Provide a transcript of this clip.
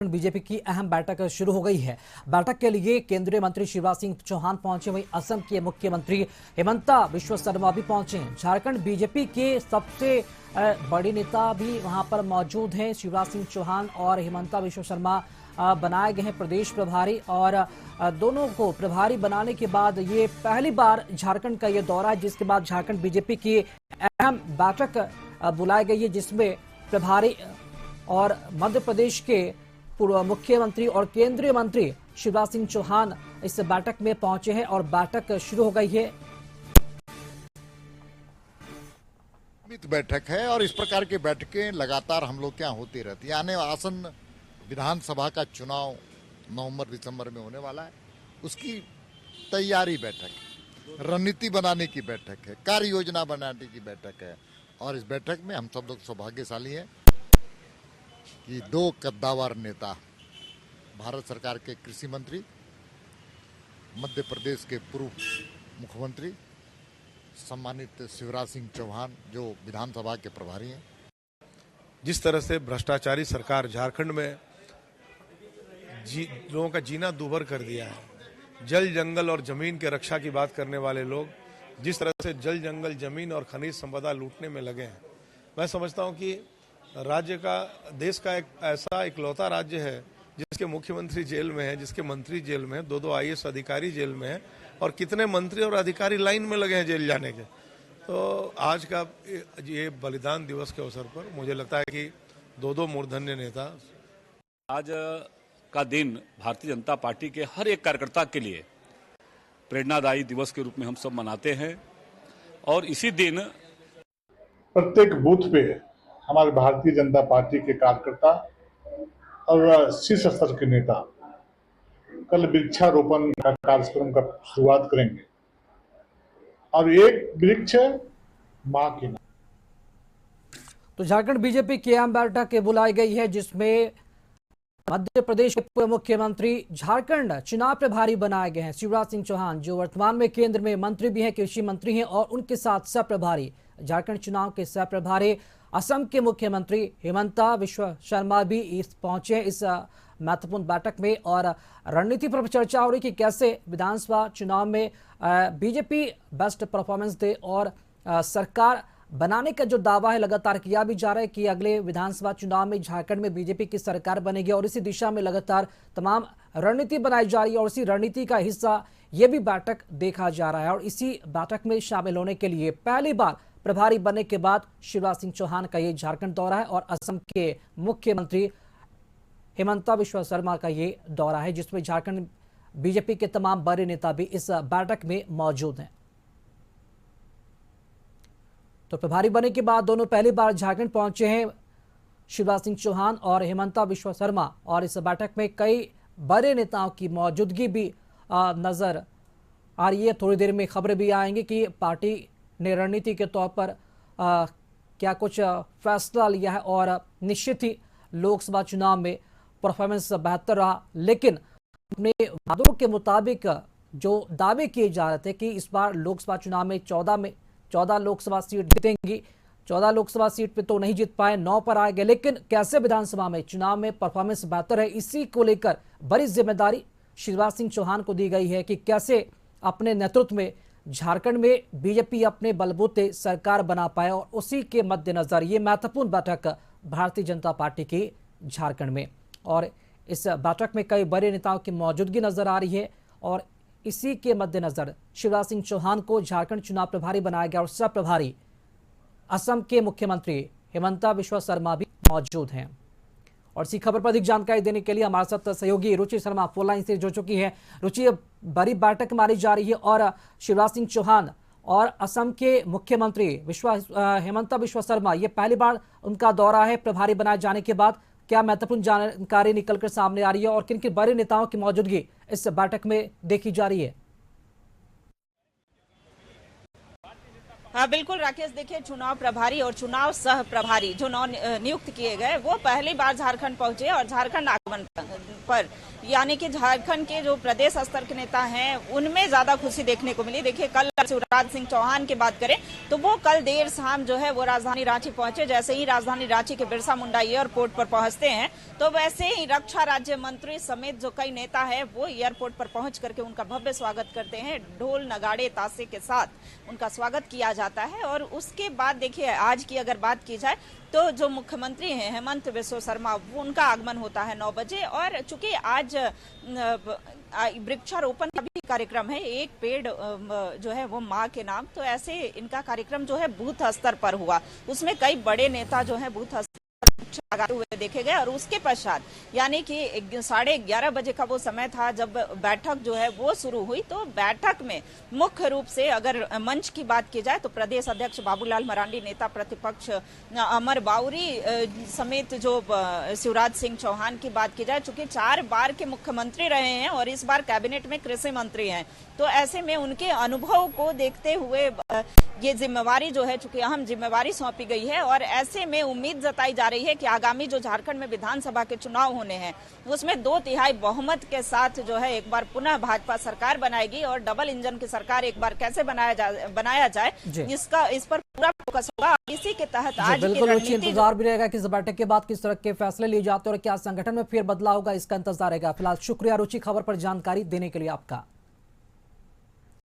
BJP की अहम बैठक शुरू हो गई है। बैठक के लिए केंद्रीय मंत्री शिवराज सिंह चौहान पहुंचे, वहीं असम के मुख्यमंत्री हिमंता बिश्वा शर्मा भी पहुंचे हैं। झारखंड बीजेपी के सबसे बड़े नेता भी वहां पर मौजूद हैं। शिवराज सिंह चौहान और हिमंता बिश्वा शर्मा बनाए गए हैं प्रदेश प्रभारी, और दोनों को प्रभारी बनाने के बाद ये पहली बार झारखंड का ये दौरा है, जिसके बाद झारखंड बीजेपी की अहम बैठक बुलाई गई है, जिसमें प्रभारी और मध्य प्रदेश के पूर्व मुख्यमंत्री और केंद्रीय मंत्री शिवराज सिंह चौहान इस बैठक में पहुंचे हैं और बैठक शुरू हो गई है। बैठक है और इस प्रकार की बैठकें लगातार हम लोग क्या होती रहती है। आने आसन विधानसभा का चुनाव नवंबर दिसंबर में होने वाला है, उसकी तैयारी बैठक है, रणनीति बनाने की बैठक है, कार्य योजना बनाने की बैठक है। और इस बैठक में हम सब लोग सौभाग्यशाली हैं कि दो कद्दावर नेता, भारत सरकार के कृषि मंत्री, मध्य प्रदेश के पूर्व मुख्यमंत्री सम्मानित शिवराज सिंह चौहान जो विधानसभा के प्रभारी हैं। जिस तरह से भ्रष्टाचारी सरकार झारखंड में लोगों का जीना दूभर कर दिया है, जल जंगल और जमीन के रक्षा की बात करने वाले लोग जिस तरह से जल जंगल जमीन और खनिज संपदा लूटने में लगे हैं, मैं समझता हूं कि राज्य का, देश का एक ऐसा इकलौता राज्य है जिसके मुख्यमंत्री जेल में है, जिसके मंत्री जेल में है, दो आईएएस अधिकारी जेल में है, और कितने मंत्री और अधिकारी लाइन में लगे हैं जेल जाने के। तो आज का ये बलिदान दिवस के अवसर पर मुझे लगता है कि दो मूर्धन्य नेता, आज का दिन भारतीय जनता पार्टी के हर एक कार्यकर्ता के लिए प्रेरणादायी दिवस के रूप में हम सब मनाते हैं। और इसी दिन प्रत्येक बूथ पे हमारे भारतीय जनता पार्टी के कार्यकर्ता और शीर्ष स्तर के नेता कल वृक्षारोपण का कार्यक्रम का शुरुआत करेंगे, और एक वृक्ष मां के नाम। तो झारखंड बीजेपी की अहम बैठक बुलाई गई है, जिसमें मध्य प्रदेश के पूर्व मुख्यमंत्री, झारखंड चुनाव प्रभारी बनाए गए हैं शिवराज सिंह चौहान, जो वर्तमान में केंद्र में मंत्री भी हैं, कृषि मंत्री हैं, और उनके साथ सह प्रभारी, झारखंड चुनाव के सह प्रभारी असम के मुख्यमंत्री हिमंता बिश्वा शर्मा भी पहुंचे हैं इस महत्वपूर्ण बैठक में। और रणनीति पर चर्चा हो रही कि कैसे विधानसभा चुनाव में बीजेपी बेस्ट परफॉर्मेंस दे, और सरकार बनाने का जो दावा है लगातार किया भी जा रहा है कि अगले विधानसभा चुनाव में झारखंड में बीजेपी की सरकार बनेगी, और इसी दिशा में लगातार तमाम रणनीति बनाई जा रही है, और इसी रणनीति का हिस्सा ये भी बैठक देखा जा रहा है। और इसी बैठक में शामिल होने के लिए पहली बार प्रभारी बनने के बाद शिवराज सिंह चौहान का ये झारखंड दौरा है, और असम के मुख्यमंत्री हिमंता बिश्वा शर्मा का ये दौरा है, जिसमें झारखंड बीजेपी के तमाम बड़े नेता भी इस बैठक में मौजूद हैं। तो प्रभारी बनने के बाद दोनों पहली बार झारखंड पहुंचे हैं शिवराज सिंह चौहान और हिमंता बिश्वा शर्मा, और इस बैठक में कई बड़े नेताओं की मौजूदगी भी नजर आ रही है। थोड़ी देर में खबरें भी आएंगी कि पार्टी ने रणनीति के तौर पर क्या कुछ फैसला लिया है, और निश्चित ही लोकसभा चुनाव में परफॉर्मेंस बेहतर रहा, लेकिन अपने वादों के मुताबिक जो दावे किए जा रहे थे कि इस बार लोकसभा चुनाव में 14 लोकसभा सीट जीतेंगी, 14 लोकसभा सीट पे तो नहीं जीत पाए, 9 पर आ गए, लेकिन कैसे विधानसभा में चुनाव में परफॉर्मेंस बेहतर है, इसी को लेकर बड़ी जिम्मेदारी शिवराज सिंह चौहान को दी गई है कि कैसे अपने नेतृत्व में झारखंड में बीजेपी अपने बलबूते सरकार बना पाए। और उसी के मद्देनजर ये महत्वपूर्ण बैठक भारतीय जनता पार्टी की झारखंड में, और इस बैठक में कई बड़े नेताओं की मौजूदगी नजर आ रही है, और इसी के मद्देनजर शिवराज सिंह चौहान को झारखंड चुनाव प्रभारी बनाया गया, और सह प्रभारी असम के मुख्यमंत्री हिमंता बिश्वा शर्मा भी मौजूद हैं। और इसी खबर पर अधिक जानकारी देने के लिए हमारे साथ सहयोगी रुचि शर्मा फोन लाइन से जुड़ चुकी है। रुचि, बड़ी बैठक मारी जा रही है, और शिवराज सिंह चौहान और असम के मुख्यमंत्री हिमंता बिश्वा शर्मा, ये पहली बार उनका दौरा है प्रभारी बनाए जाने के बाद। क्या महत्वपूर्ण जानकारी निकलकर सामने आ रही है, और किन किन बड़े नेताओं की मौजूदगी इस बैठक में देखी जा रही है? बिल्कुल राकेश, देखिए चुनाव प्रभारी और चुनाव सह प्रभारी जो नियुक्त किए गए वो पहली बार झारखंड पहुंचे और झारखंड आगमन पर यानी कि झारखंड के जो प्रदेश स्तर के नेता हैं उनमें ज्यादा खुशी देखने को मिली। देखिए कल शिवराज सिंह चौहान की बात करें तो वो कल देर शाम जो है वो राजधानी रांची पहुंचे। जैसे ही राजधानी रांची के बिरसा मुंडा एयरपोर्ट पर पहुंचते हैं तो वैसे ही रक्षा राज्य मंत्री समेत जो कई नेता है वो एयरपोर्ट पर पहुंच करके उनका भव्य स्वागत करते हैं। ढोल नगाड़े ताशे के साथ उनका स्वागत किया जाता है। और उसके बाद देखिए आज की अगर बात की जाए तो जो मुख्यमंत्री हैं हेमंत बिस्वा शर्मा उनका आगमन होता है 9 बजे। और चूंकि आज वृक्षारोपण का भी कार्यक्रम है, एक पेड़ जो है वो माँ के नाम, तो ऐसे इनका कार्यक्रम जो है बूथ स्तर पर हुआ। उसमें कई बड़े नेता जो है बूथ लगाते हुए देखे गए। और उसके पश्चात यानी कि 11:30 बजे का वो समय था जब बैठक जो है वो शुरू हुई। तो बैठक में मुख्य रूप से अगर मंच की बात की जाए तो प्रदेश अध्यक्ष बाबूलाल मरांडी, नेता प्रतिपक्ष अमर बाउरी समेत जो शिवराज सिंह चौहान की बात की जाए, चूंकि 4 बार के मुख्यमंत्री रहे हैं और इस बार कैबिनेट में कृषि मंत्री हैं, तो ऐसे में उनके अनुभव को देखते हुए ये जिम्मेवारी जो है चूंकि अहम जिम्मेवारी सौंपी गई है। और ऐसे में उम्मीद जताई जा रही है कि आगामी जो झारखंड में विधानसभा के चुनाव होने हैं उसमें 2/3 बहुमत के साथ जो है एक बार पुनः भाजपा सरकार बनाएगी। और डबल इंजन की सरकार एक बार कैसे बनाया जाए इस पर पूरा फोकस होगा। इसी के तहत आज बिल्कुल इंतजार भी रहेगा कि इस बैठक के बाद किस तरह के फैसले लिए जाते हैं और क्या संगठन में फिर बदलाव होगा, इसका इंतजार रहेगा। फिलहाल शुक्रिया रुचि, खबर पर जानकारी देने के लिए आपका।